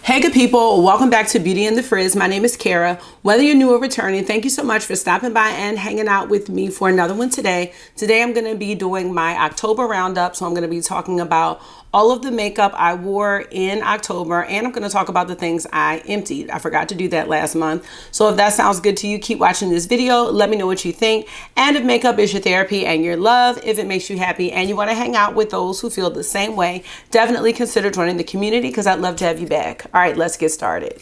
Hey good people, welcome back to Beauty and the Frizz. My name is Kara. Whether you're new or returning, thank you so much for stopping by and hanging out with me for another one today. Today I'm going to be doing my October roundup, so I'm going to be talking about all of the makeup I wore in October, and I'm going to talk about the things I emptied. I forgot to do that last month. So if that sounds good to you, keep watching this video. Let me know what you think. And if makeup is your therapy and your love, if it makes you happy and you want to hang out with those who feel the same way, definitely consider joining the community because I'd love to have you back. All right, let's get started.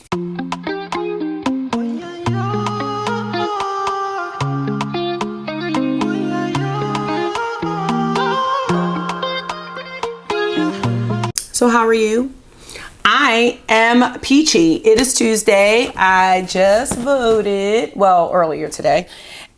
So how are you? I am peachy. It is Tuesday. I just voted, well, earlier today,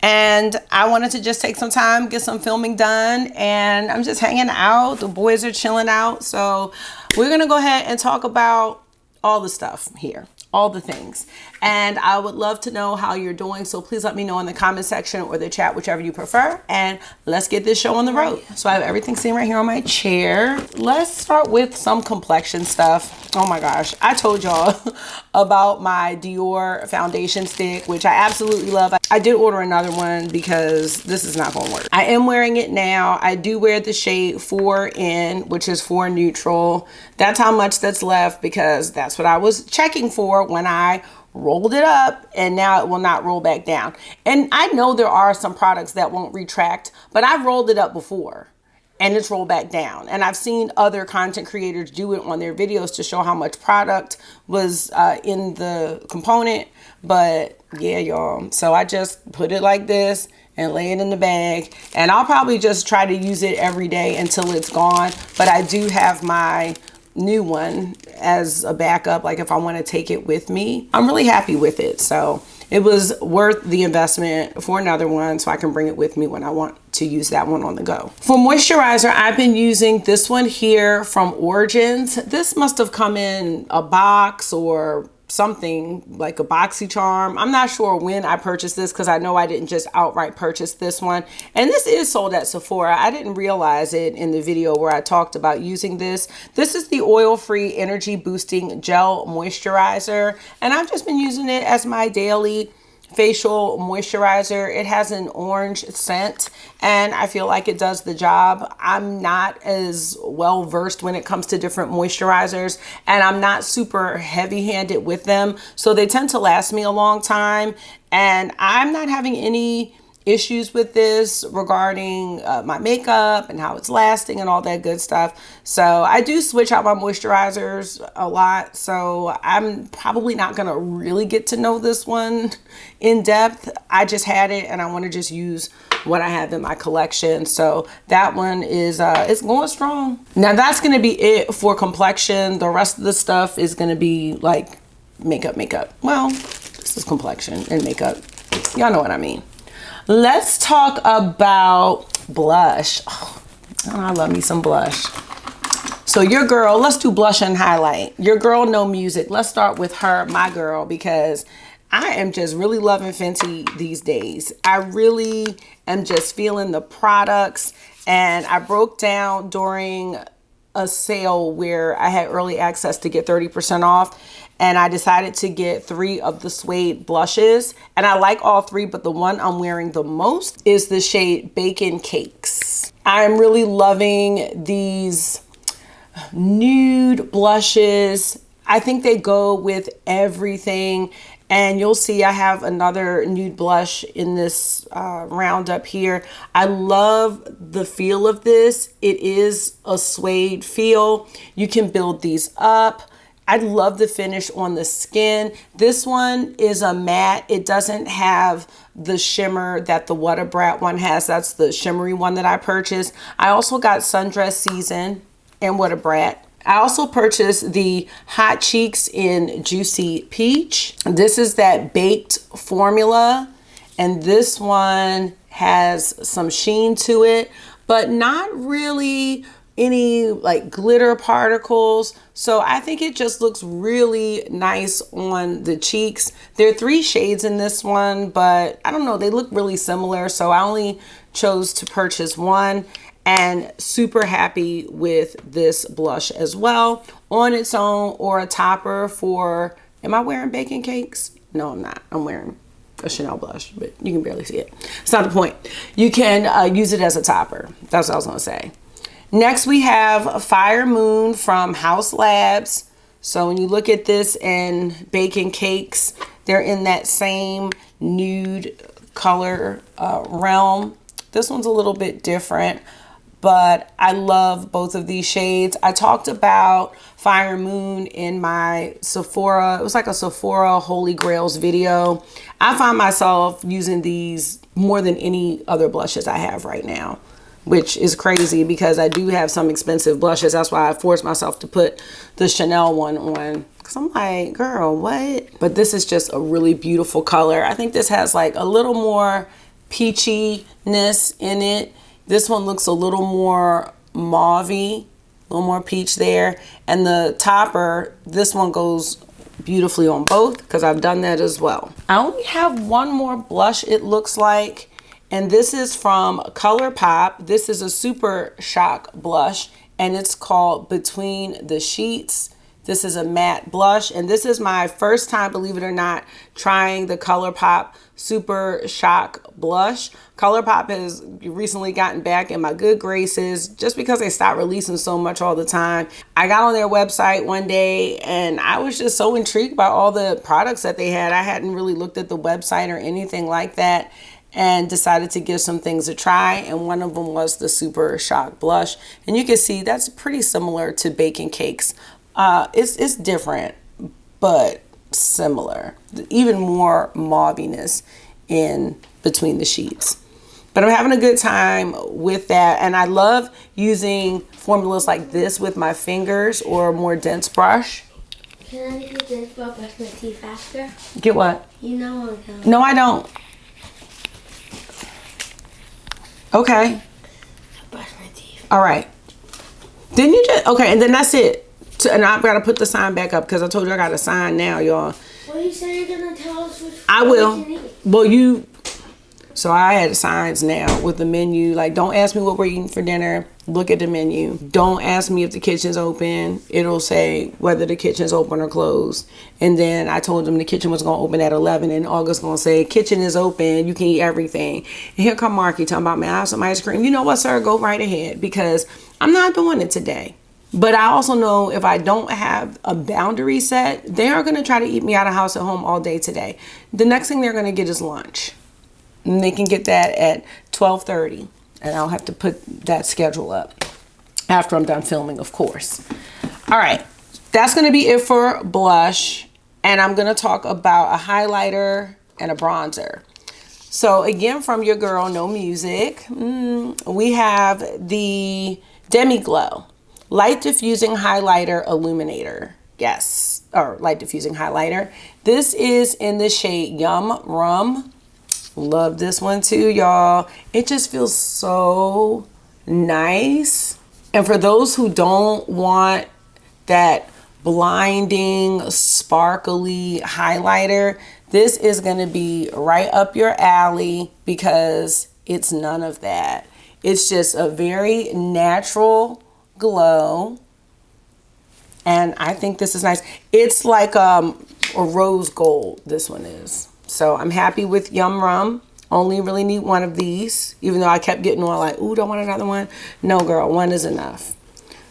and I wanted to just take some time, get some filming done, and I'm just hanging out. The boys are chilling out. So we're gonna go ahead and talk about all the stuff here, all the things. And I would love to know how you're doing. So please let me know in the comment section or the chat, whichever you prefer. And let's get this show on the road. So I have everything sitting right here on my chair. Let's start with some complexion stuff. Oh my gosh. I told y'all about my Dior foundation stick, which I absolutely love. I did order another one because this is not gonna work. I am wearing it now. I do wear the shade 4N, which is for neutral. That's how much that's left because that's what I was checking for when I rolled it up, and now it will not roll back down. And I know there are some products that won't retract, but I've rolled it up before and it's rolled back down. And I've seen other content creators do it on their videos to show how much product was in the component. But yeah, y'all. So I just put it like this and lay it in the bag. And I'll probably just try to use it every day until it's gone. But I do have my new one as a backup, like if I want to take it with me. I'm really happy with it, so it was worth the investment for another one so I can bring it with me when I want to use that one on the go. For moisturizer, I've been using this one here from Origins. This must have come in a box or something like a BoxyCharm. I'm not sure when I purchased this because I know I didn't just outright purchase this one. And this is sold at Sephora. I didn't realize it in the video where I talked about using this. This is the oil-free energy boosting gel moisturizer. And I've just been using it as my daily facial moisturizer. It has an orange scent and I feel like it does the job. I'm not as well versed when it comes to different moisturizers, and I'm not super heavy-handed with them, so they tend to last me a long time, and I'm not having any issues with this regarding my makeup and how it's lasting and all that good stuff. So I do switch out my moisturizers a lot, so I'm probably not gonna really get to know this one in depth. I just had it and I want to just use what I have in my collection. So that one is it's going strong. Now that's gonna be it for complexion. The rest of the stuff is gonna be like makeup. Well, this is complexion and makeup. Y'all know what I mean. Let's talk about blush. Oh, I love me some blush. So your girl, let's do blush and highlight. Your girl No Music. Let's start with her, my girl, because I am just really loving Fenty these days. I really am just feeling the products, and I broke down during a sale where I had early access to get 30% off. And I decided to get 3 of the suede blushes. And I like all 3, but the one I'm wearing the most is the shade Bacon Cakes. I'm really loving these nude blushes. I think they go with everything. And you'll see I have another nude blush in this roundup here. I love the feel of this. It is a suede feel. You can build these up. I love the finish on the skin. This one is a matte. It doesn't have the shimmer that the What a Brat one has. That's the shimmery one that I purchased. I also got Sundress Season and What a Brat. I also purchased the Hot Cheeks in Juicy Peach. This is that baked formula, and this one has some sheen to it, but not really any like glitter particles. So I think it just looks really nice on the cheeks. There are 3 shades in this one, but I don't know, they look really similar, so I only chose to purchase one, and super happy with this blush as well. on its own or a topper for, am I wearing baking cakes? No, I'm not. I'm wearing a Chanel blush, but you can barely see it. It's not the point. You can use it as a topper. That's what I was gonna say. Next, we have Fire Moon from House Labs. So when you look at this and baking cakes, they're in that same nude color realm. This one's a little bit different, but I love both of these shades. I talked about Fire Moon in my Sephora. It was like a Sephora Holy Grails video. I find myself using these more than any other blushes I have right now, which is crazy because I do have some expensive blushes. That's why I forced myself to put the Chanel one on. Cause I'm like, girl, what? But this is just a really beautiful color. I think this has like a little more peachiness in it. This one looks a little more mauve-y, a little more peach there. And the topper, this one goes beautifully on both because I've done that as well. I only have one more blush, it looks like. And this is from ColourPop. This is a Super Shock blush and it's called Between the Sheets. This is a matte blush, and this is my first time, believe it or not, trying the ColourPop Super Shock blush. ColourPop has recently gotten back in my good graces just because they stopped releasing so much all the time. I got on their website one day and I was just so intrigued by all the products that they had. I hadn't really looked at the website or anything like that, and decided to give some things a try, and one of them was the Super Shock blush. And you can see that's pretty similar to baking cakes. It's different, but similar. Even more mauviness in Between the Sheets. But I'm having a good time with that, and I love using formulas like this with my fingers or a more dense brush. Can I use this to brush my teeth faster? Get what? You know I don't. No, I don't. Okay. Brush my teeth. All right. Then you just, okay, and then that's it. And I've got to put the sign back up because I told you I got a sign now, y'all. Well, you said you're going to tell us which I will. you need. Well, so I had signs now with the menu. Like, don't ask me what we're eating for dinner. Look at the menu. Don't ask me if the kitchen's open. It'll say whether the kitchen's open or closed. And then I told them the kitchen was going to open at 11. And August going to say, kitchen is open. You can eat everything. And here come Marky talking about, man, I have some ice cream. You know what, sir? Go right ahead because I'm not doing it today. But I also know if I don't have a boundary set, they are going to try to eat me out of house at home all day today. The next thing they're going to get is lunch. And they can get that at 12:30. And I'll have to put that schedule up after I'm done filming, of course. All right. That's going to be it for blush. And I'm going to talk about a highlighter and a bronzer. So again, from your girl, No Music, we have the Demi Glow Light Diffusing Highlighter Illuminator. Yes, or Light Diffusing Highlighter. This is in the shade Yum Rum. Love this one too, y'all. It just feels so nice. And for those who don't want that blinding, sparkly highlighter, this is going to be right up your alley because it's none of that. It's just a very natural glow, and I think this is nice. It's like a rose gold, this one is. So I'm happy with Yum Rum. Only really need one of these, even though I kept getting one like, ooh, don't want another one. No, girl, one is enough.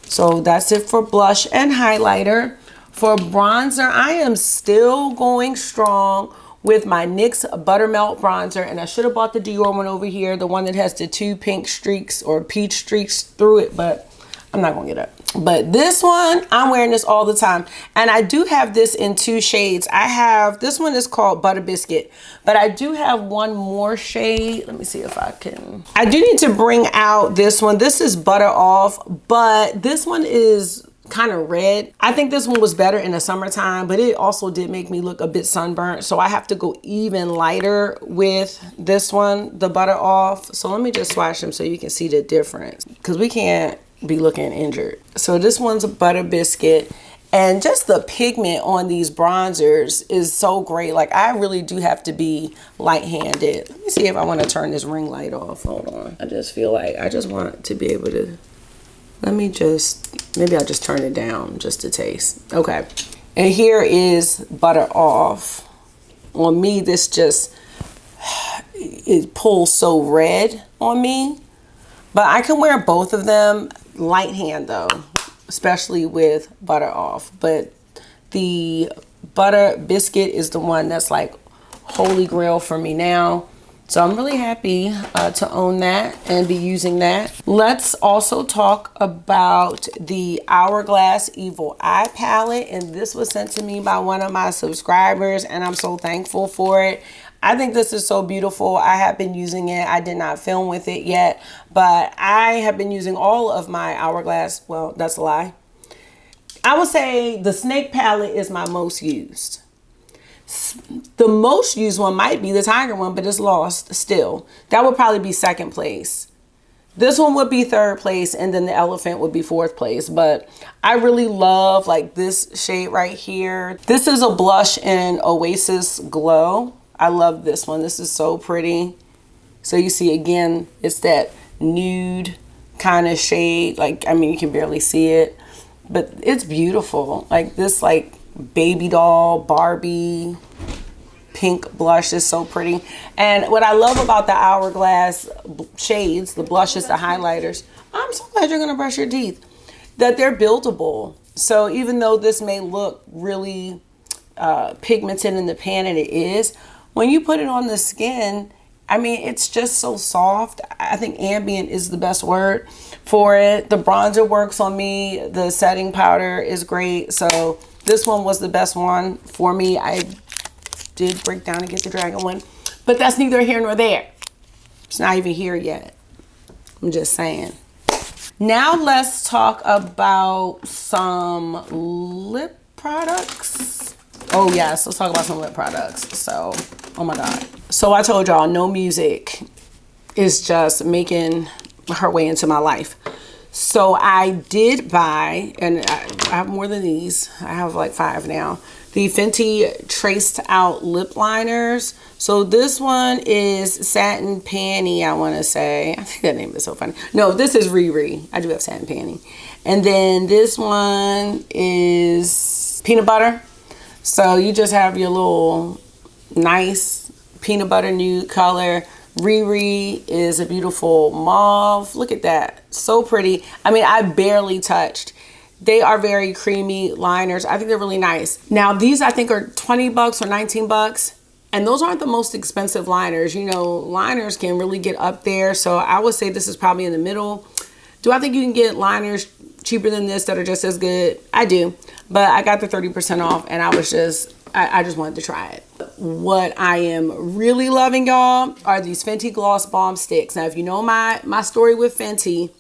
So that's it for blush and highlighter. For bronzer, I am still going strong with my NYX Buttermelt bronzer, and I should have bought the Dior one over here, the one that has the 2 pink streaks or peach streaks through it, but I'm not gonna get up. But this one, I'm wearing this all the time. And I do have this in 2 shades. This one is called Butter Biscuit, but I do have one more shade. Let me see if I can. I do need to bring out this one. This is Butter Off, but this one is kind of red. I think this one was better in the summertime, but it also did make me look a bit sunburnt. So I have to go even lighter with this one, the Butter Off. So let me just swatch them so you can see the difference, because we can't be looking injured. So this one's a Butter Biscuit, and just the pigment on these bronzers is so great. Like, I really do have to be light-handed. Let me see if I want to turn this ring light off. Hold on. I just feel like I just want to be able to Maybe I'll just turn it down just to taste. Okay. And here is Butter Off. On me, this just, it pulls so red on me. But I can wear both of them light hand though, especially with Butter Off. But the Butter Biscuit is the one that's like holy grail for me now. So I'm really happy to own that and be using that. Let's also talk about the Hourglass Evil Eye palette. And this was sent to me by one of my subscribers and I'm so thankful for it. I think this is so beautiful. I have been using it. I did not film with it yet, but I have been using all of my Hourglass. Well, that's a lie. I would say the Snake palette is my most used. The most used one might be the Tiger one, but it's lost still. That would probably be second place. This one would be third place, and then the Elephant would be fourth place. But I really love like this shade right here. This is a blush in Oasis Glow. I love this one. This is so pretty. So you see again, it's that nude kind of shade. Like, I mean, you can barely see it, but it's beautiful. Like this, like baby doll, Barbie pink blush is so pretty. And what I love about the Hourglass shades, the blushes, the highlighters, I'm so glad you're gonna brush your teeth, that they're buildable. So even though this may look really pigmented in the pan, and it is, when you put it on the skin, I mean, it's just so soft. I think ambient is the best word for it. The bronzer works on me. The setting powder is great. So this one was the best one for me. I did break down and get the dragon one, but that's neither here nor there. It's not even here yet. I'm just saying. Now let's talk about some lip products. Oh yes, let's talk about some lip products. So, oh my God. So I told y'all No Music is just making her way into my life. So I did buy, and I have more than these. I have like 5 now. The Fenty Traced Out Lip Liners. So this one is Satin Panty, I want to say. I think that name is so funny. No, this is Riri. I do have Satin Panty. And then this one is Peanut Butter. So you just have your little nice peanut butter nude color. Riri is a beautiful mauve. Look at that. So pretty. I mean, I barely touched. They are very creamy liners. I think they're really nice. Now, these I think are 20 bucks or 19 bucks. And those aren't the most expensive liners. You know, liners can really get up there. So I would say this is probably in the middle. Do I think you can get liners cheaper than this that are just as good? I do. But I got the 30% off and I was just, I just wanted to try it. What I am really loving, y'all, are these Fenty Gloss Bomb Sticks. Now, if you know my story with Fenty,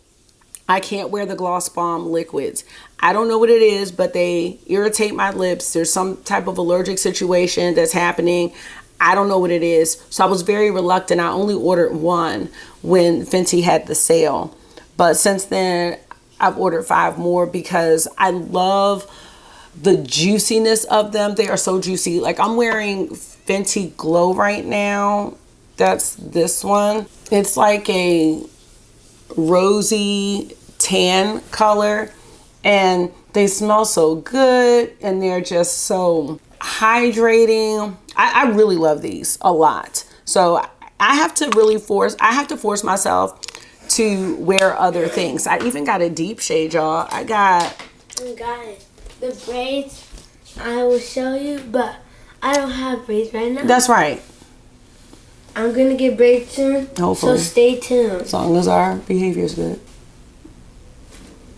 I can't wear the Gloss Bomb liquids. I don't know what it is, but they irritate my lips. There's some type of allergic situation that's happening. I don't know what it is. So I was very reluctant. I only ordered one when Fenty had the sale. But since then, I've ordered 5 more because I love the juiciness of them. They are so juicy. Like I'm wearing Fenty Glow right now. That's this one. It's like a rosy tan color and they smell so good and they're just so hydrating. I really love these a lot. So I have to really force myself to wear other things. I even got a deep shade, y'all. I got it. The braids I will show you, but I don't have braids right now. That's right. I'm gonna get braids soon. Hopefully. So stay tuned. As long as our behavior is good.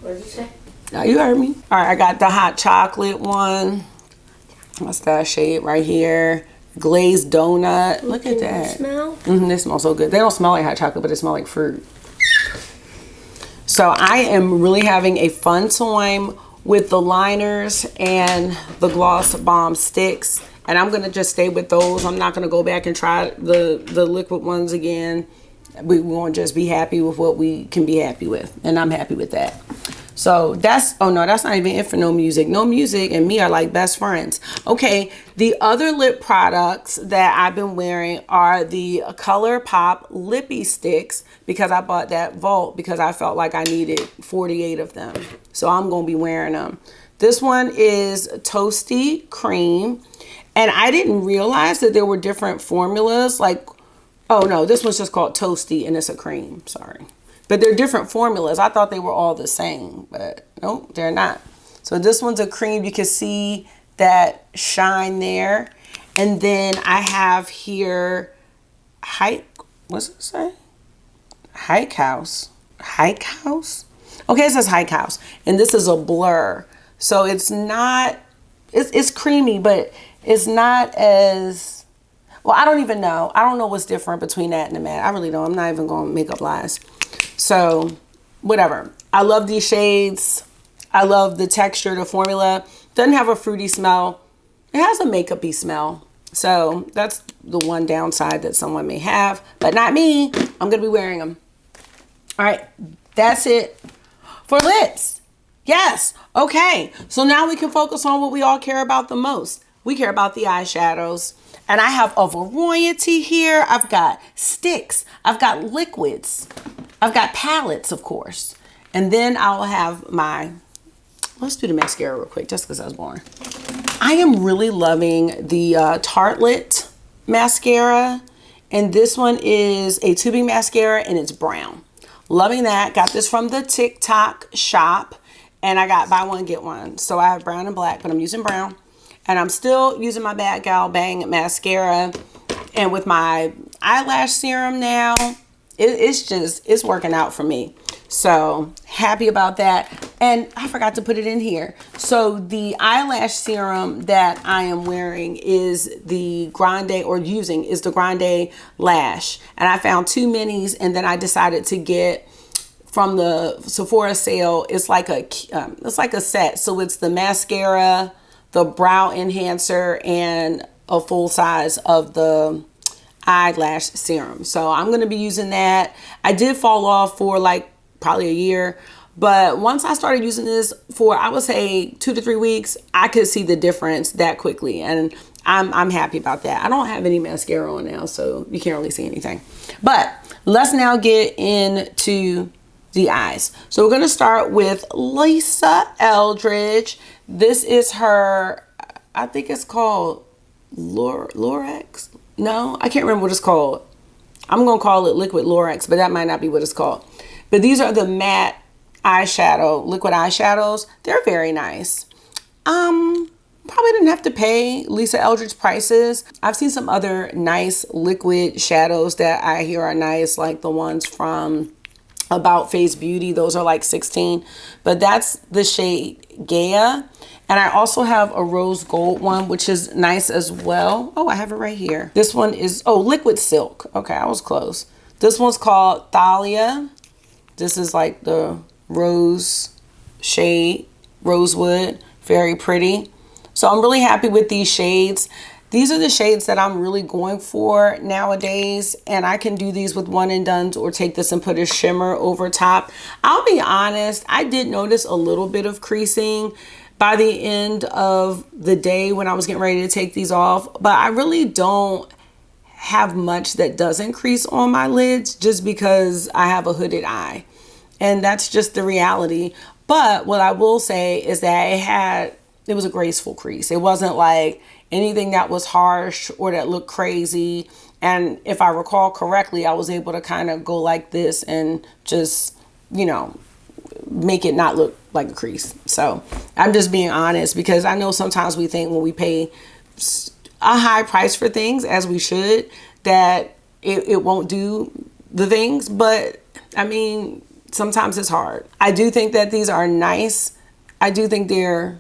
What did you say? Now you heard me. All right, I got the hot chocolate one. What's that shade right here? Glazed donut. Look at that. Smell? They smell so good. They don't smell like hot chocolate, but they smell like fruit. So I am really having a fun time with the liners and the Gloss Bomb Sticks. And I'm going to just stay with those. I'm not going to go back and try the liquid ones again. We want to just be happy with what we can be happy with. And I'm happy with that. So that's, oh no, that's not even it for No Music. No Music and me are like best friends. Okay, the other lip products that I've been wearing are the ColourPop Lippy Sticks. because I bought that vault because I felt like I needed 48 of them. So I'm going to be wearing them. This one is Toasty Cream. And I didn't realize that there were different formulas. Like, oh no, this one's just called Toasty and it's a cream. Sorry. But they're different formulas. I thought they were all the same, but nope, they're not. So this one's a cream. You can see that shine there. And then I have here what's it say? Hike House. Hike House? Okay, it says Hike House. And this is a blur. So it's not, it's creamy, but it's not as, well, I don't even know. I don't know what's different between that and the matte. I really don't. I'm not even going to make up lies. So whatever. I love these shades. I love the texture, the formula. Doesn't have a fruity smell. It has a makeup-y smell. So that's the one downside that someone may have, but not me. I'm going to be wearing them. All right. That's it for lips. Yes. Okay. So now we can focus on what we all care about the most. We care about the eyeshadows. And I have a variety here. I've got sticks. I've got liquids. I've got palettes, of course. And then I'll have my, let's do the mascara real quick, just because I was born. I am really loving the Tartelette mascara. And this one is a tubing mascara and it's brown. Loving that. Got this from the TikTok shop. And I got buy one, get one. So I have brown and black, but I'm using brown. And I'm still using my Bad Gal Bang mascara. And with my eyelash serum now, it's working out for me. So happy about that. And I forgot to put it in here. So the eyelash serum that I am wearing is the Grande, or using is the Grande Lash. And I found 2 minis, and then I decided to get from the Sephora sale. It's like a set. So it's the mascara, the brow enhancer, and a full size of the eyelash serum. So I'm going to be using that. I did fall off for like probably a year, but once I started using this for, I would say 2 to 3 weeks, I could see the difference that quickly. And I'm happy about that. I don't have any mascara on now, so you can't really see anything. But let's now get into the eyes. So we're going to start with Lisa Eldridge. This is her, I think it's called Lorax. No, I can't remember what it's called. I'm going to call it Liquid Lorax, but that might not be what it's called. But these are the matte eyeshadow, liquid eyeshadows. They're very nice. Probably didn't have to pay Lisa Eldridge prices. I've seen some other nice liquid shadows that I hear are nice, like the ones from About Face Beauty. Those are like $16, but that's the shade Gaia. And I also have a rose gold one, which is nice as well. Oh, I have it right here. This one is, oh, Liquid Silk. Okay, I was close. This one's called Thalia. This is like the rose shade, rosewood, very pretty. So I'm really happy with these shades. These are the shades that I'm really going for nowadays, and I can do these with one and dones or take this and put a shimmer over top. I'll be honest, I did notice a little bit of creasing by the end of the day when I was getting ready to take these off, but I really don't have much that doesn't crease on my lids just because I have a hooded eye, and that's just the reality. But what I will say is that it was a graceful crease. It wasn't like anything that was harsh or that looked crazy. And if I recall correctly, I was able to kind of go like this and just, you know, make it not look like a crease. So I'm just being honest, because I know sometimes we think when we pay a high price for things, as we should, that it won't do the things. But I mean, sometimes it's hard. I do think that these are nice. I do think they're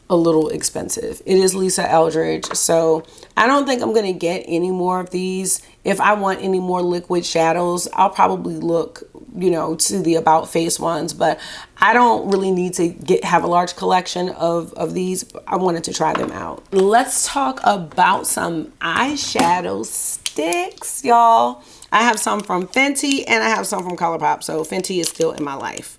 a little expensive. It is Lisa Eldridge, so I don't think I'm gonna get any more of these. If I want any more liquid shadows, I'll probably look, you know, to the About Face ones, but I don't really need to have a large collection of these. I wanted to try them out. Let's talk about some eyeshadow sticks, y'all. I have some from Fenty and I have some from ColourPop, so Fenty is still in my life.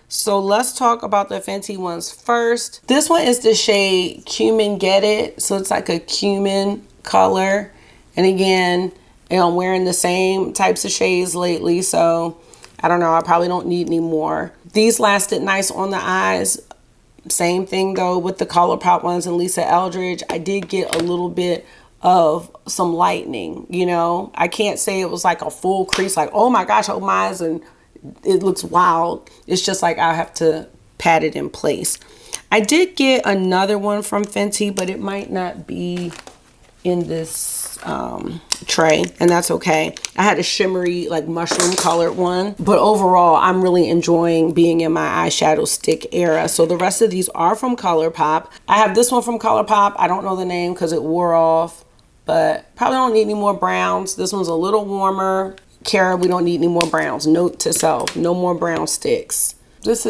So let's talk about the Fenty ones first. This one is the shade Cumin Get It. So it's like a cumin color. And again, And I'm wearing the same types of shades lately, so I don't know. I probably don't need any more. These lasted nice on the eyes. Same thing though with the ColourPop ones and Lisa Eldridge. I did get a little bit of some lightening, you know. I can't say it was like a full crease, like, oh my gosh, open my eyes and it looks wild. It's just like I have to pat it in place. I did get another one from Fenty, but it might not be in this tray, and that's okay. I had a shimmery, like mushroom colored one, but overall I'm really enjoying being in my eyeshadow stick era. So the rest of these are from ColourPop. I have this one from ColourPop. I don't know the name because it wore off, but probably don't need any more browns. This one's a little warmer. Kara, we don't need any more browns. Note to self, no more brown sticks. This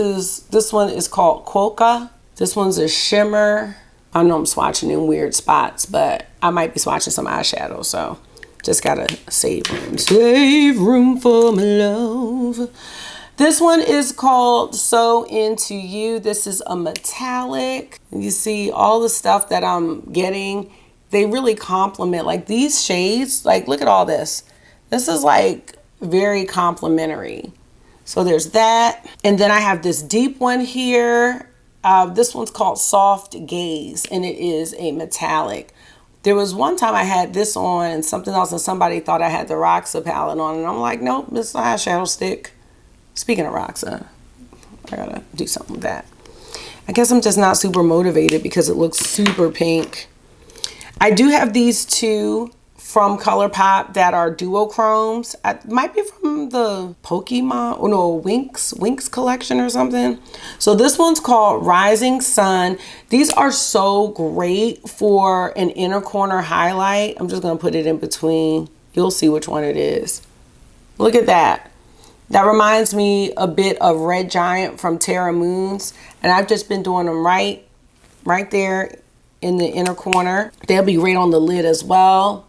one is called Quokka. This one's a shimmer. I know I'm swatching in weird spots, but I might be swatching some eyeshadow, so just gotta save room. Save room for my love. This one is called So Into You. This is a metallic. You see all the stuff that I'm getting, they really complement. Like these shades, like look at all this. This is like very complimentary. So there's that. And then I have this deep one here. This one's called Soft Gaze, and it is a metallic. There was one time I had this on and something else, and somebody thought I had the Roxa palette on, and I'm like, nope, this is an eyeshadow stick. Speaking of Roxa, I gotta do something with that. I guess I'm just not super motivated because it looks super pink. I do have these two from ColourPop that are duochromes. It might be from the Pokemon, or no, Winx collection or something. So this one's called Rising Sun. These are so great for an inner corner highlight. I'm just gonna put it in between. You'll see which one it is. Look at that. That reminds me a bit of Red Giant from Terra Moons. And I've just been doing them right there in the inner corner. They'll be right on the lid as well.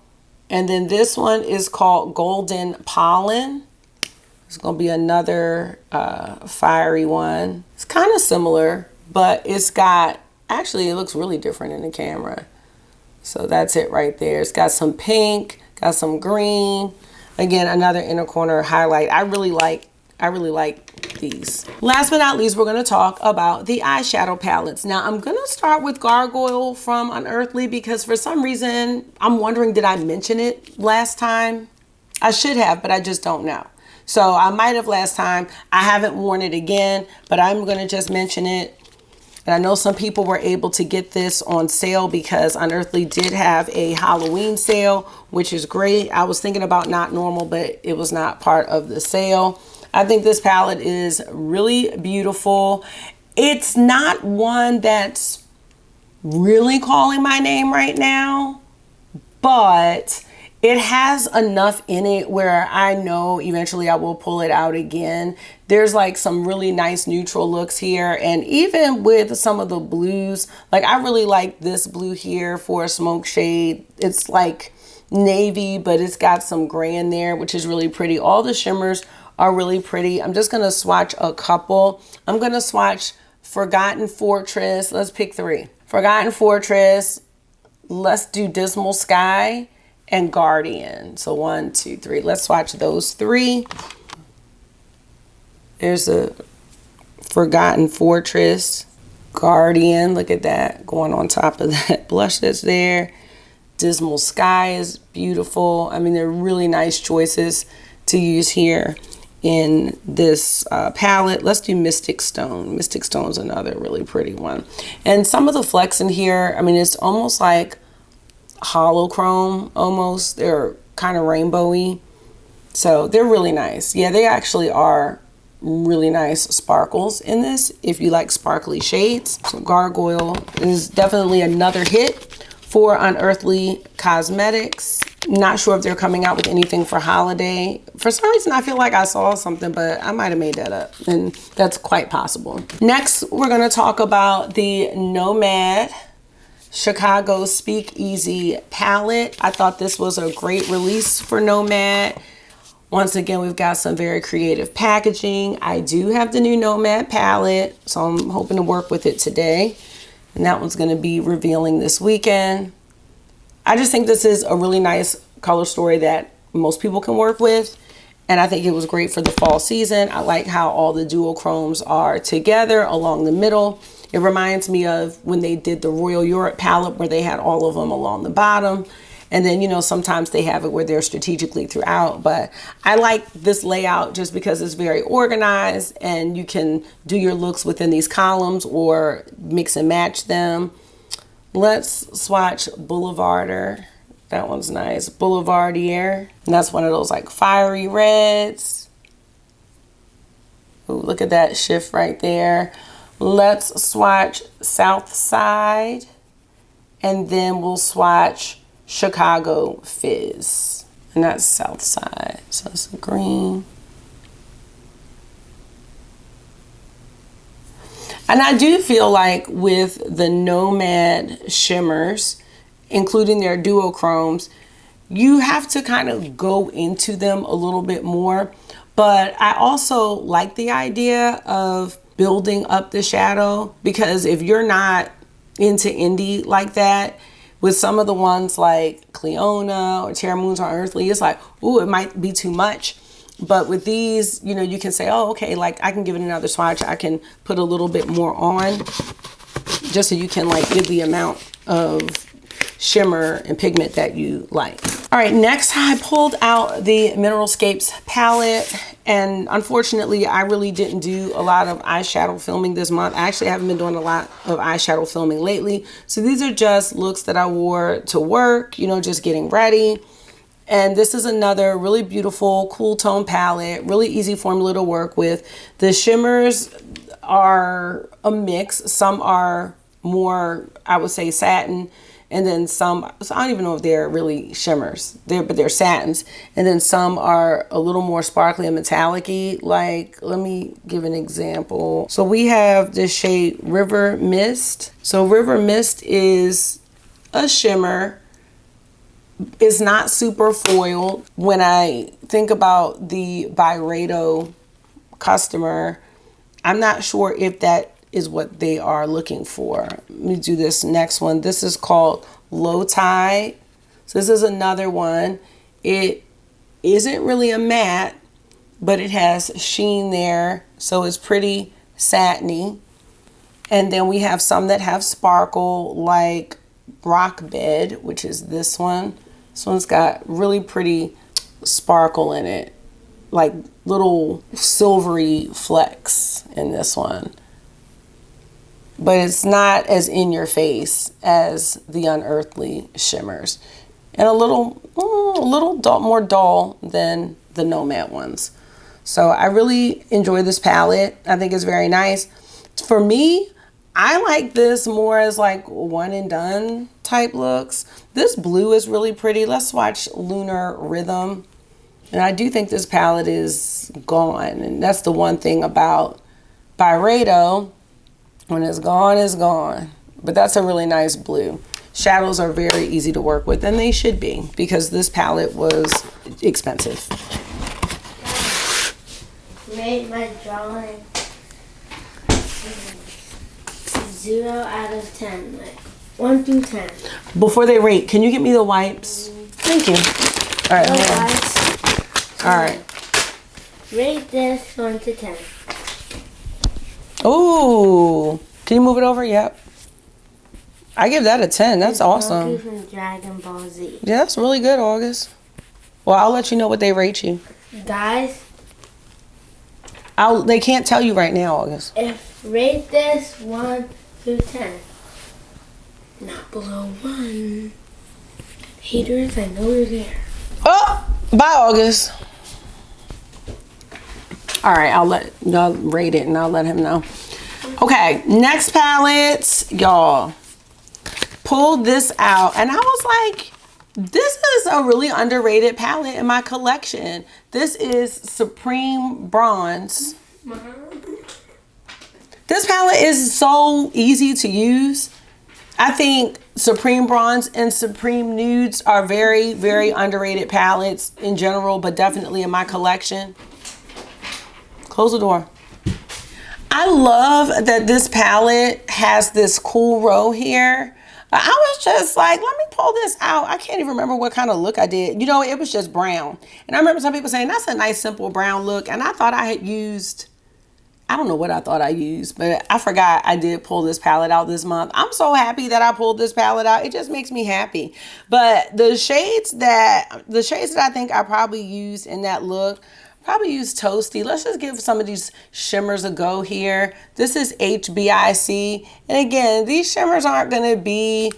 And then this one is called Golden Pollen. It's gonna be another fiery one. It's kind of similar, but it's got, actually it looks really different in the camera. So that's it right there. It's got some pink, got some green. Again, another inner corner highlight. I really like these. Last but not least, we're gonna talk about the eyeshadow palettes. Now I'm gonna start with Gargoyle from Unearthly because for some reason, I'm wondering, did I mention it last time? I should have, but I just don't know. So I might have last time. I haven't worn it again, but I'm gonna just mention it. And I know some people were able to get this on sale because Unearthly did have a Halloween sale, which is great. I was thinking about Not Normal, but it was not part of the sale. I think this palette is really beautiful. It's not one that's really calling my name right now, but it has enough in it where I know eventually I will pull it out again. There's like some really nice neutral looks here, and even with some of the blues, like I really like this blue here for a smoke shade. It's like navy, but it's got some gray in there, which is really pretty. All the shimmers are really pretty. I'm just gonna swatch a couple. I'm gonna swatch Forgotten Fortress. Let's pick three. Forgotten Fortress, let's do Dismal Sky, and Guardian. So 1, 2, 3. Let's swatch those three. There's a Forgotten Fortress, Guardian. Look at that going on top of that blush that's there. Dismal Sky is beautiful. I mean, they're really nice choices to use here in this palette. Let's do Mystic Stone. Mystic Stone's another really pretty one. And some of the flecks in here, I mean, it's almost like holochrome almost. They're kind of rainbowy. So they're really nice. Yeah, they actually are really nice sparkles in this if you like sparkly shades. So Gargoyle is definitely another hit for Unearthly Cosmetics. Not sure if they're coming out with anything for holiday. For some reason, I feel like I saw something, but I might have made that up, and that's quite possible. Next, we're gonna talk about the Nomad Chicago Speakeasy palette. I thought this was a great release for Nomad. Once again, we've got some very creative packaging. I do have the new Nomad palette, so I'm hoping to work with it today. And that one's gonna be revealing this weekend. I just think this is a really nice color story that most people can work with. And I think it was great for the fall season. I like how all the duochromes are together along the middle. It reminds me of when they did the Royal Europe palette where they had all of them along the bottom. And then, you know, sometimes they have it where they're strategically throughout. But I like this layout just because it's very organized and you can do your looks within these columns or mix and match them. Let's swatch Boulevarder. That one's nice. Boulevardier. And that's one of those like fiery reds. Ooh, look at that shift right there. Let's swatch Southside. And then we'll swatch Chicago Fizz. And that's Southside. So it's a green. And I do feel like with the Nomad shimmers, including their duochromes, you have to kind of go into them a little bit more. But I also like the idea of building up the shadow, because if you're not into indie like that, with some of the ones like Cleona or Terra Moons or Earthly, it's like, ooh, it might be too much. But with these, you know, you can say, oh, okay, like I can give it another swatch. I can put a little bit more on just so you can like give the amount of shimmer and pigment that you like. All right, next I pulled out the Mineralscapes palette, and unfortunately I really didn't do a lot of eyeshadow filming this month. I actually haven't been doing a lot of eyeshadow filming lately. So these are just looks that I wore to work, you know, just getting ready. And this is another really beautiful cool tone palette, really easy formula to work with. The shimmers are a mix. Some are more, I would say, satin. And then some, so I don't even know if they're really shimmers, but they're satins. And then some are a little more sparkly and metallic-y. Like, let me give an example. So we have this shade River Mist. So River Mist is a shimmer. It's not super foiled. When I think about the Byredo customer, I'm not sure if that is what they are looking for. Let me do this next one. This is called Low Tide. So this is another one. It isn't really a matte, but it has sheen there. So it's pretty satiny. And then we have some that have sparkle, like Rock Bed, which is this one. This one's got really pretty sparkle in it, like little silvery flecks in this one. But it's not as in your face as the Unearthly shimmers, and a little more dull than the Nomad ones. So I really enjoy this palette. I think it's very nice. For me, I like this more as like one and done type looks. This blue is really pretty. Let's watch Lunar Rhythm. And I do think this palette is gone. And that's the one thing about Byredo. When it's gone, it's gone. But that's a really nice blue. Shadows are very easy to work with, and they should be, because this palette was expensive. Made my drawing 0 out of 10. Like 1 through 10. Before they rate, can you get me the wipes? Thank you. All right, hold on. All right. Rate this 1 to 10. Ooh, can you move it over? Yep. I give that a 10. That's awesome. From Dragon Ball Z. Yeah, that's really good, August. Well, I'll let you know what they rate you. Guys, They can't tell you right now, August. if rate this 1 through 10, not below 1. Haters, I know you're there. Oh, bye, August. All right, I'll let y'all rate it and I'll let him know. Okay, next palettes, y'all. Pulled this out and I was like, this is a really underrated palette in my collection. This is Supreme Bronze. This palette is so easy to use. I think Supreme Bronze and Supreme Nudes are very, very underrated palettes in general, but definitely in my collection. Close the door. I love that this palette has this cool row here. But I was just like, let me pull this out. I can't even remember what kind of look I did. You know, it was just brown. And I remember some people saying, that's a nice, simple brown look. And I thought I had used, I don't know what I thought I used, but I forgot I did pull this palette out this month. I'm so happy that I pulled this palette out. It just makes me happy. But the shades that I think I probably used in that look, probably use Toasty. Let's just give some of these shimmers a go here. This is HBIC. And again, these shimmers aren't going to be,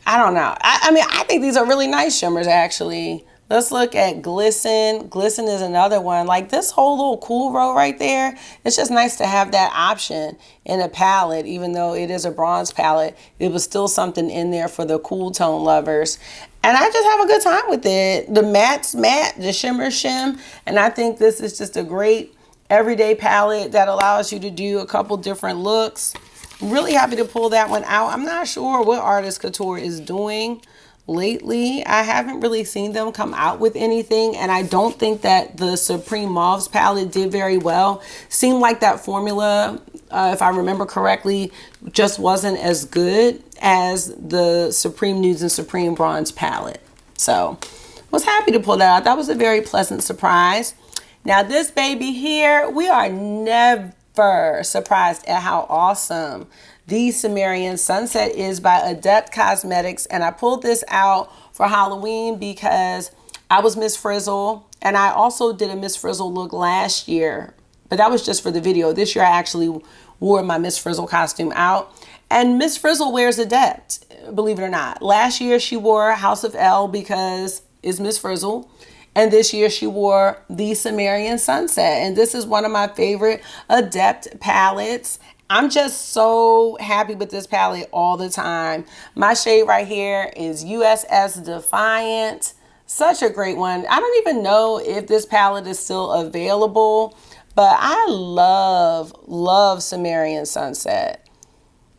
I don't know. I mean, I think these are really nice shimmers, actually. Let's look at Glisten. Glisten is another one. Like this whole little cool row right there, it's just nice to have that option in a palette. Even though it is a bronze palette, it was still something in there for the cool tone lovers. And I just have a good time with it. The matte's matte, the shimmer shim. And I think this is just a great everyday palette that allows you to do a couple different looks. Really happy to pull that one out. I'm not sure what Artist Couture is doing lately. I haven't really seen them come out with anything, and I don't think that the Supreme Mauves palette did very well. Seemed like that formula, if I remember correctly, just wasn't as good as the Supreme Nudes and Supreme Bronze palette. So was happy to pull that out. That was a very pleasant surprise. Now this baby here, we are never surprised at how awesome the Sumerian Sunset is by Adept Cosmetics. And I pulled this out for Halloween because I was Miss Frizzle. And I also did a Miss Frizzle look last year, but that was just for the video. This year I actually wore my Miss Frizzle costume out. And Miss Frizzle wears Adept, believe it or not. Last year she wore House of L because it's Miss Frizzle. And this year she wore the Sumerian Sunset. And this is one of my favorite Adept palettes. I'm just so happy with this palette all the time. My shade right here is USS Defiant. Such a great one. I don't even know if this palette is still available, but I love Sumerian Sunset.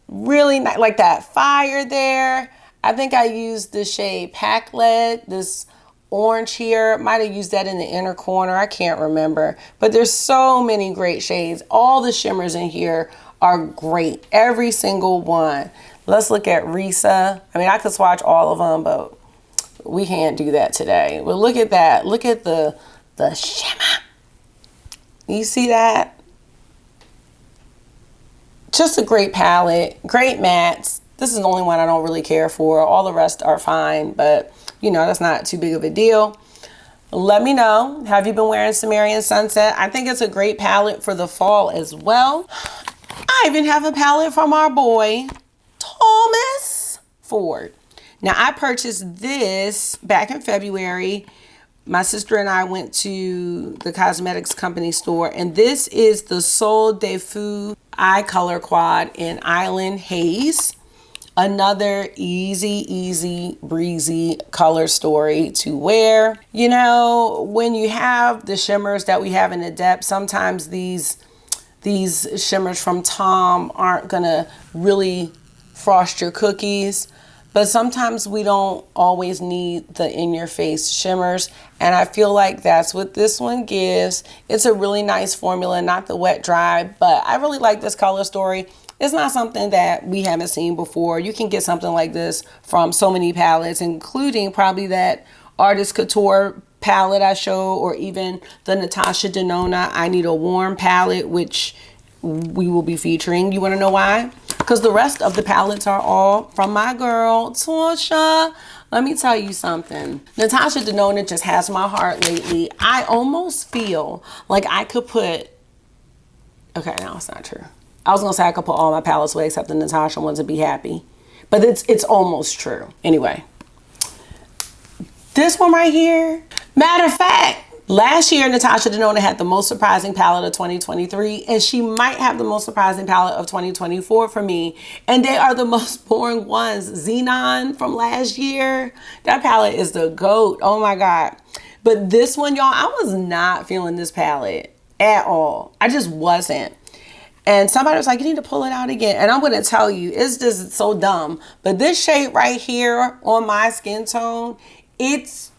Really nice, like that fire there. I think I used the shade Pack Lead, this orange here. Might have used that in the inner corner. I can't remember. But there's so many great shades. All the shimmers in here are great. Every single one. Let's look at Risa. I mean, I could swatch all of them, but we can't do that today. But look at that. Look at the shimmer. You see that? Just a great palette. Great mattes. This is the only one I don't really care for. All the rest are fine, but you know, that's not too big of a deal. Let me know. Have you been wearing Sumerian Sunset? I think it's a great palette for the fall as well. I even have a palette from our boy, Thomas Ford. Now, I purchased this back in February. My sister and I went to the cosmetics company store, and this is the Sol de Fou Eye Color Quad in Island Haze. Another easy breezy color story to wear. You know, when you have the shimmers that we have in Adept, sometimes these shimmers from Tom aren't gonna really frost your cookies, but sometimes we don't always need the in-your-face shimmers, and I feel like that's what this one gives. It's a really nice formula, not the wet dry, but I really like this color story. It's not something that we haven't seen before. You can get something like this from so many palettes, including probably that Artist Couture palette I show, or even the Natasha Denona I Need a Warm palette, which we will be featuring. You want to know why? Because the rest of the palettes are all from my girl, Natasha. Let me tell you something. Natasha Denona just has my heart lately. I almost feel like I could put, okay, no, it's not true. I was going to say I could put all my palettes away except the Natasha ones and be happy. But it's almost true. Anyway. This one right here. Matter of fact, last year Natasha Denona had the most surprising palette of 2023. And she might have the most surprising palette of 2024 for me. And they are the most boring ones. Xenon from last year. That palette is the GOAT. Oh my God. But this one, y'all, I was not feeling this palette at all. I just wasn't. And somebody was like, you need to pull it out again. And I'm going to tell you, it's just so dumb. But this shade right here on my skin tone, it's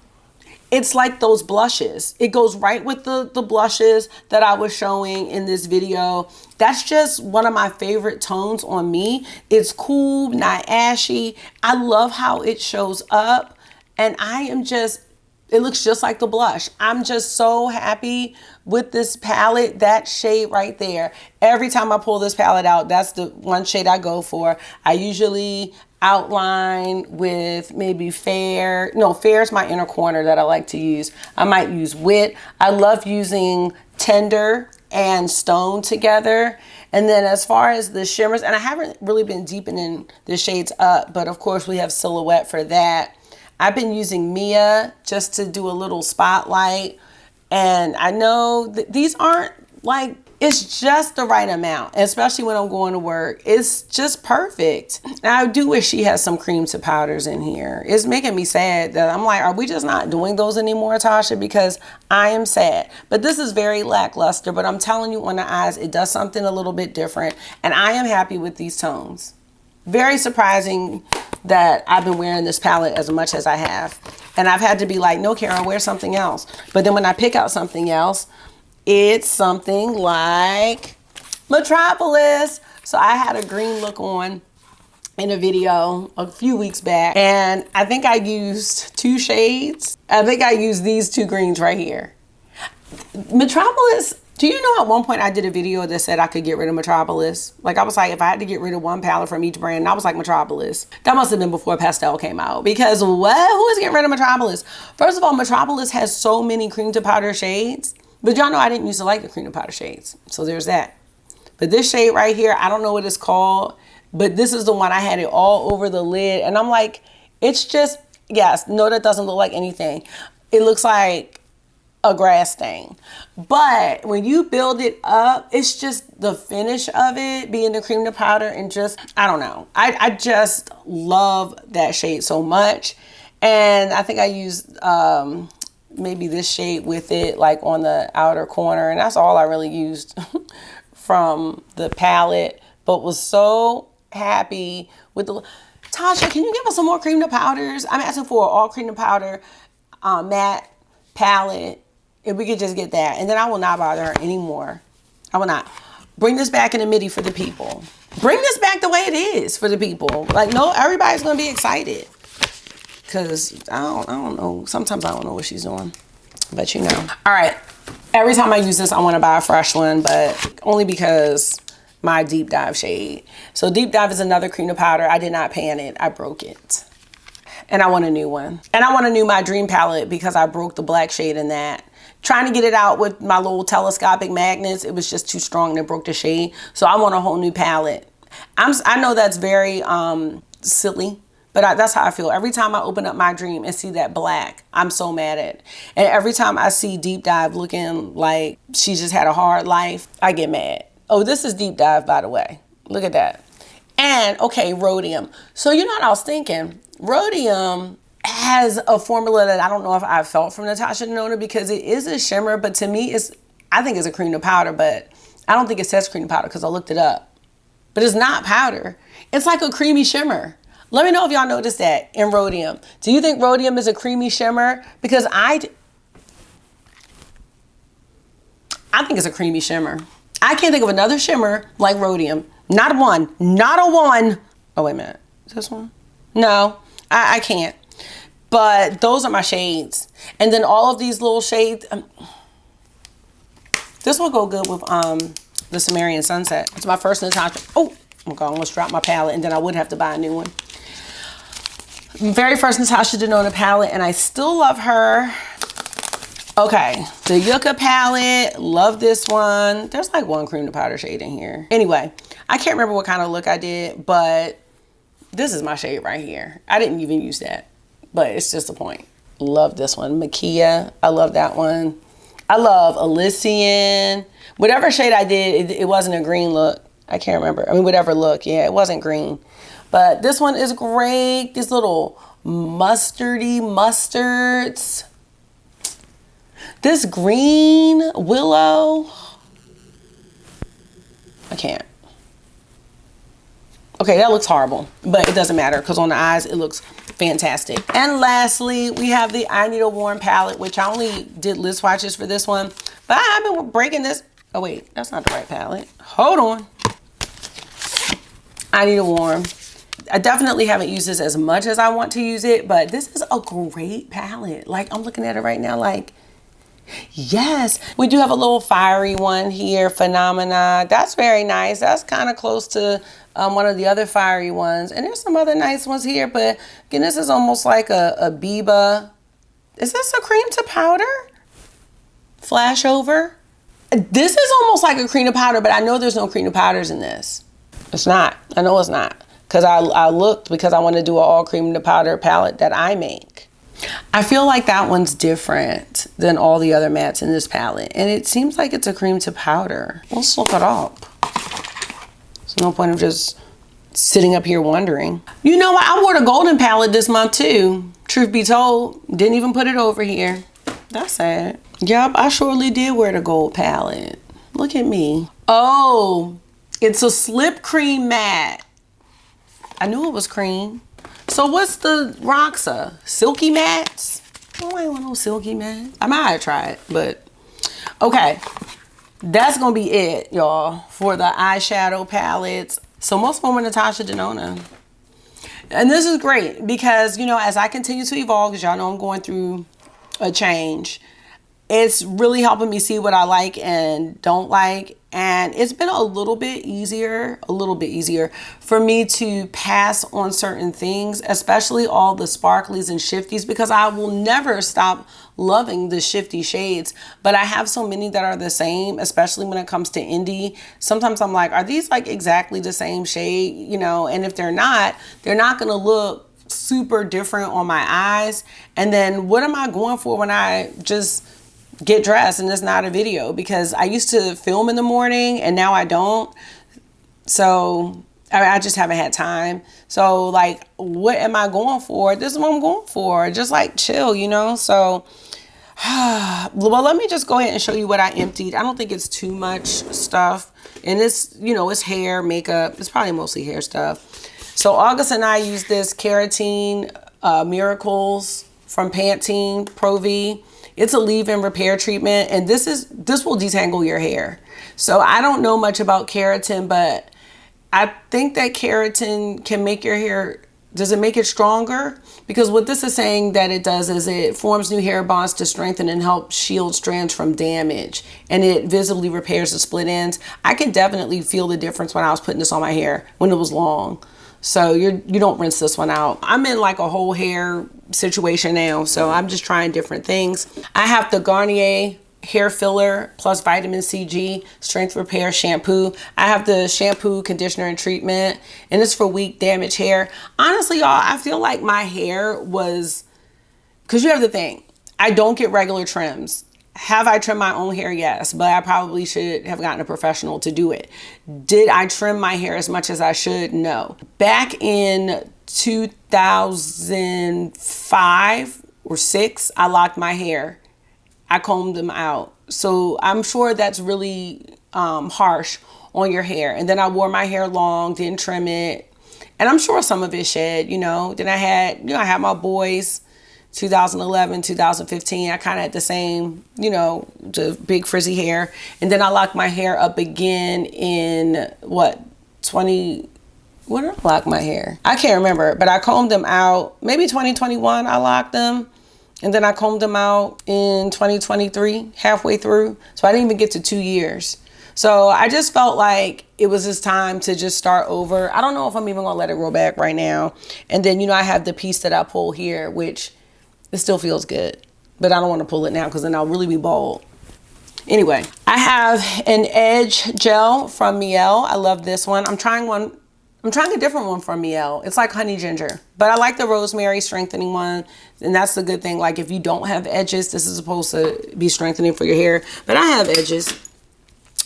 it's like those blushes. It goes right with the blushes that I was showing in this video. That's just one of my favorite tones on me. It's cool, not ashy. I love how it shows up, and it looks just like the blush. I'm just so happy with this palette. That shade right there. Every time I pull this palette out, that's the one shade I go for. I usually outline with maybe fair. No, fair is my inner corner that I like to use. I might use wit. I love using tender and stone together. And then as far as the shimmers, and I haven't really been deepening the shades up, but of course we have silhouette for that. I've been using Mia just to do a little spotlight. And I know that these aren't like, it's just the right amount, especially when I'm going to work. It's just perfect. Now, I do wish she has some cream to powders in here. It's making me sad that I'm like, are we just not doing those anymore, Tasha? Because I am sad. But this is very lackluster, but I'm telling you, on the eyes, it does something a little bit different. And I am happy with these tones. Very surprising that I've been wearing this palette as much as I have. And I've had to be like, no, Karen, wear something else. But then when I pick out something else, it's something like Metropolis. So I had a green look on in a video a few weeks back, and I think I used 2 shades. I think I used these 2 greens right here. Metropolis, do you know at one point I did a video that said I could get rid of Metropolis? Like, I was like, if I had to get rid of one palette from each brand, I was like, Metropolis. That must have been before Pastel came out, because what? Who is getting rid of Metropolis? First of all, Metropolis has so many cream to powder shades, but y'all know I didn't used to like the cream to powder shades. So there's that. But this shade right here, I don't know what it's called, but this is the one I had it all over the lid. And I'm like, it's just, yes, no, that doesn't look like anything. It looks like a grass stain. But when you build it up, it's just the finish of it being the cream to powder, and just, I don't know. I just love that shade so much. And I think I used maybe this shade with it, like on the outer corner. And that's all I really used from the palette, but was so happy with the... Tasha, can you give us some more cream to powders? I'm asking for an all cream to powder matte palette. If we could just get that, and then I will not bother her anymore. I will not. Bring this back in the midi for the people. Bring this back the way it is for the people. Like, no, everybody's gonna be excited. Cause I don't know. Sometimes I don't know what she's doing, but you know. All right. Every time I use this, I want to buy a fresh one, but only because my Deep Dive shade. So Deep Dive is another cream to powder. I did not pan it. I broke it. And I want a new one. And I want to new my Dream palette because I broke the black shade in that. Trying to get it out with my little telescopic magnets, it was just too strong and it broke the shade. So I want a whole new palette. I know that's very silly, but that's how I feel. Every time I open up my Dream and see that black, I'm so mad at it. And every time I see Deep Dive looking like she just had a hard life, I get mad. Oh, this is Deep Dive, by the way. Look at that. And, okay, Rhodium. So you know what I was thinking? Rhodium has a formula that I don't know if I felt from Natasha Denona, because it is a shimmer, but to me, I think it's a cream to powder, but I don't think it says cream to powder because I looked it up. But it's not powder. It's like a creamy shimmer. Let me know if y'all noticed that in Rhodium. Do you think Rhodium is a creamy shimmer? Because I think it's a creamy shimmer. I can't think of another shimmer like Rhodium. Not a one. Not a one. Oh, wait a minute. Is this one? No, I can't. But those are my shades. And then all of these little shades. This will go good with the Sumerian Sunset. It's my first Natasha. Oh my God, I almost dropped my palette, and then I would have to buy a new one. Very first Natasha Denona palette, and I still love her. Okay, the Yucca palette, love this one. There's like one cream to powder shade in here. Anyway, I can't remember what kind of look I did, but this is my shade right here. I didn't even use that, but it's just a point. Love this one. Makia, I love that one. I love Elysian. Whatever shade I did, it wasn't a green look. I can't remember. I mean, whatever look, yeah, it wasn't green. But this one is great. These little mustardy mustards. This green willow. I can't. Okay, that looks horrible, but it doesn't matter because on the eyes, it looks fantastic. And lastly, we have the I Need a Warm palette, which I only did lid swatches for this one, but I've been breaking this. Oh wait, that's not the right palette. Hold on. I Need a Warm. I definitely haven't used this as much as I want to use it, but this is a great palette. Like, I'm looking at it right now like, yes. We do have a little fiery one here, Phenomena. That's very nice. That's kind of close to one of the other fiery ones. And there's some other nice ones here, but again, this is almost like a Biba. Is this a cream to powder? Flash over? This is almost like a cream to powder, but I know there's no cream to powders in this. It's not. I know it's not. Because I looked because I want to do an all cream to powder palette that I make. I feel like that one's different than all the other mattes in this palette. And it seems like it's a cream to powder. Let's look it up. There's no point of just sitting up here wondering. You know what? I wore the golden palette this month too. Truth be told, didn't even put it over here. That's sad. Yep, I surely did wear the gold palette. Look at me. Oh, it's a slip cream matte. I knew it was cream. So what's the Roxa? Silky mattes? Oh, I don't want no silky mattes. I might have tried, but okay. That's gonna be it, y'all, for the eyeshadow palettes. So most of them are Natasha Denona. And this is great because, you know, as I continue to evolve, because y'all know I'm going through a change, it's really helping me see what I like and don't like. And it's been a little bit easier for me to pass on certain things, especially all the sparklies and shifties, because I will never stop loving the shifty shades. But I have so many that are the same, especially when it comes to indie. Sometimes I'm like, are these like exactly the same shade? You know, and if they're not going to look super different on my eyes. And then what am I going for when I just get dressed and it's not a video? Because I used to film in the morning and now I don't. So I just haven't had time. So like, what am I going for? This is what I'm going for. Just like chill, you know? So, well, let me just go ahead and show you what I emptied. I don't think it's too much stuff. And it's, you know, it's hair, makeup. It's probably mostly hair stuff. So August and I used this Keratin Miracles from Pantene Pro V. It's a leave-in repair treatment, and this will detangle your hair. So I don't know much about keratin, but I think that keratin can make your hair, does it make it stronger? Because what this is saying that it does is it forms new hair bonds to strengthen and help shield strands from damage, and it visibly repairs the split ends. I can definitely feel the difference when I was putting this on my hair when it was long. So you don't rinse this one out. I'm in like a whole hair situation now, so I'm just trying different things. I have the Garnier hair filler plus vitamin CG strength repair shampoo. I have the shampoo, conditioner, and treatment, and it's for weak damaged hair. Honestly, y'all, I feel like my hair was, because you have to think, I don't get regular trims. Have I trimmed my own hair? Yes, but I probably should have gotten a professional to do it. Did I trim my hair as much as I should? No. Back in 2005 or 6, I locked my hair. I combed them out. So I'm sure that's really harsh on your hair. And then I wore my hair long, didn't trim it. And I'm sure some of it shed, you know. Then I had my boys. 2011, 2015, I kind of had the same, you know, the big frizzy hair. And then I locked my hair up again in when did I lock my hair? I can't remember, but I combed them out. Maybe 2021, I locked them. And then I combed them out in 2023, halfway through. So I didn't even get to 2 years. So I just felt like it was just time to just start over. I don't know if I'm even gonna let it grow back right now. And then, you know, I have the piece that I pull here, which it still feels good, but I don't want to pull it now because then I'll really be bald. Anyway, I have an Edge gel from Miel. I love this one. I'm trying a different one from Miel. It's like honey ginger, but I like the rosemary strengthening one. And that's the good thing. Like if you don't have edges, this is supposed to be strengthening for your hair, but I have edges.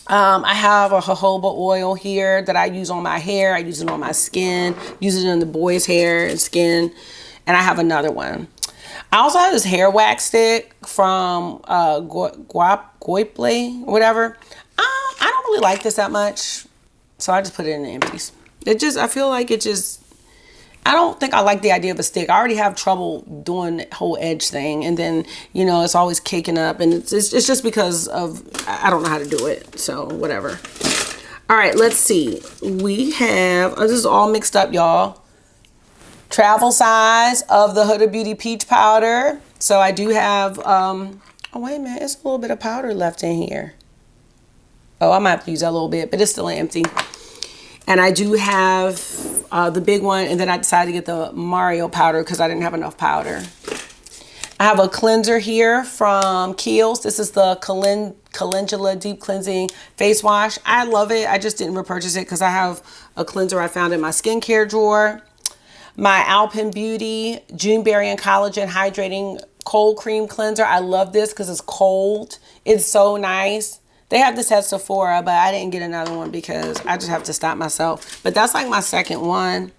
I have a jojoba oil here that I use on my hair. I use it on my skin, use it on the boys' hair and skin. And I have another one. I also have this hair wax stick from Goiple, whatever. I don't really like this that much, so I just put it in the empties. I feel like it I don't think I like the idea of a stick. I already have trouble doing the whole edge thing, and then, you know, it's always caking up, and it's just because of, I don't know how to do it, so whatever. All right, let's see. We have, this is all mixed up, y'all. Travel size of the Huda Beauty Peach Powder. So I do have, oh, wait a minute, it's a little bit of powder left in here. Oh, I might have to use that a little bit, but it's still empty. And I do have the big one, and then I decided to get the Mario powder because I didn't have enough powder. I have a cleanser here from Kiehl's. This is the Calendula Deep Cleansing Face Wash. I love it. I just didn't repurchase it because I have a cleanser I found in my skincare drawer. My Alpen Beauty Juneberry and Collagen Hydrating Cold Cream Cleanser. I love this because it's cold. It's so nice. They have this at Sephora, but I didn't get another one because I just have to stop myself. But that's like my second one.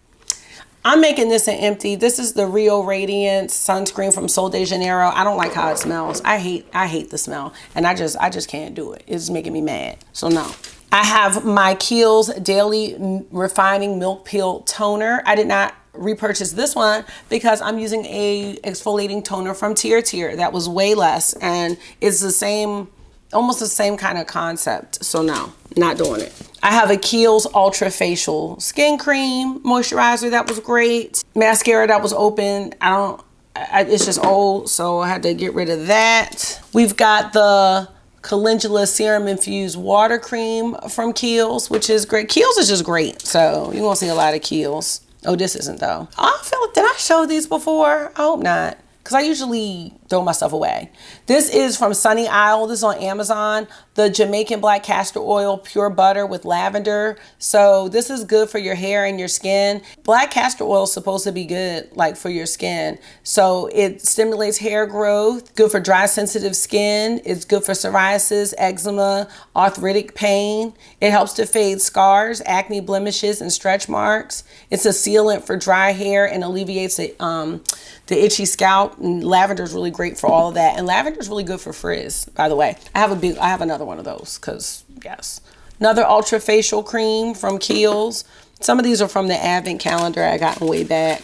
I'm making this an empty. This is the Rio Radiance sunscreen from Sol de Janeiro. I don't like how it smells. I hate the smell, and I just can't do it. It's making me mad. So no. I have my Kiehl's Daily Refining Milk Peel Toner. I did not repurchase this one because I'm using a exfoliating toner from Tier. That was way less, and it's the same, almost the same kind of concept. So no, not doing it. I have a Kiehl's Ultra Facial Skin Cream Moisturizer. That was great. Mascara that was open. It's just old, so I had to get rid of that. We've got the Calendula Serum Infused Water Cream from Kiehl's, which is great. Kiehl's is just great, so you're gonna see a lot of Kiehl's. Oh, this isn't though. Oh, I feel like, did I show these before? I hope not, because I usually throw my stuff away. This is from Sunny Isle. This is on Amazon. The Jamaican Black Castor Oil Pure Butter with Lavender. So this is good for your hair and your skin. Black castor oil is supposed to be good, like, for your skin. So it stimulates hair growth, good for dry, sensitive skin. It's good for psoriasis, eczema, arthritic pain. It helps to fade scars, acne, blemishes, and stretch marks. It's a sealant for dry hair and alleviates the itchy scalp. And lavender is really great for all of that. And lavender is really good for frizz, by the way. I have another one of those because, yes. Another Ultra Facial Cream from Kiehl's. Some of these are from the Advent calendar I got way back.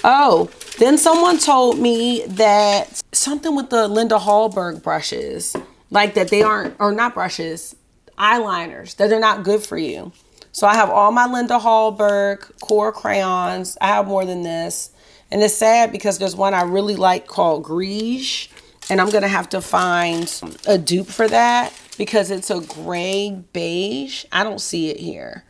Oh, then someone told me that something with the Linda Hallberg brushes, like that they aren't, or not brushes, eyeliners, that they're not good for you. So I have all my Linda Hallberg core crayons. I have more than this. And it's sad because there's one I really like called Grige. And I'm going to have to find a dupe for that because it's a gray beige. I don't see it here.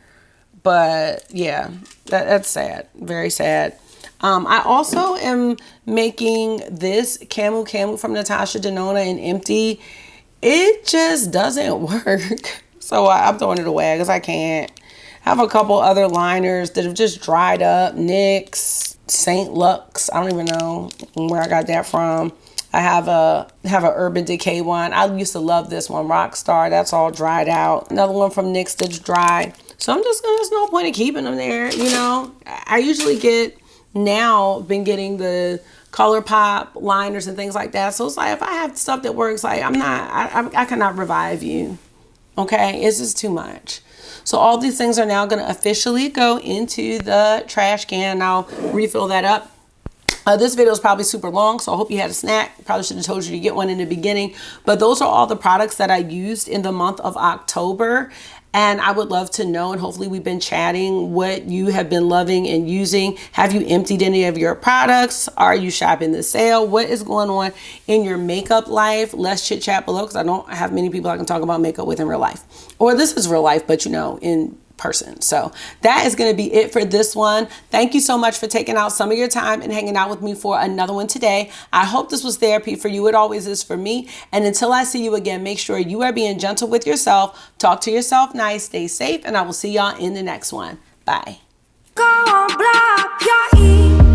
But yeah, that's sad. Very sad. I also am making this Camu from Natasha, Denona, and Empty. It just doesn't work. So I'm throwing it away because I can't. I have a couple other liners that have just dried up. NYX, Saint Lux. I don't even know where I got that from. I have a Urban Decay one. I used to love this one, Rockstar. That's all dried out. Another one from NYX that's dry. So there's no point in keeping them there, you know. I usually been getting the ColourPop liners and things like that. So it's like, if I have stuff that works, like, I cannot revive you. Okay, it's just too much. So all these things are now going to officially go into the trash can. I'll refill that up. This video is probably super long, so I hope you had a snack. Probably should have told you to get one in the beginning. But those are all the products that I used in the month of October. And I would love to know, and hopefully we've been chatting, what you have been loving and using. Have you emptied any of your products? Are you shopping the sale? What is going on in your makeup life? Let's chit chat below because I don't have many people I can talk about makeup with in real life. Or this is real life, but you know, in person. So that is going to be it for this one. Thank you so much for taking out some of your time and hanging out with me for another one today. I hope this was therapy for you. It always is for me. And until I see you again, make sure you are being gentle with yourself. Talk to yourself nice. Stay safe. And I will see y'all in the next one. Bye. Go on, block your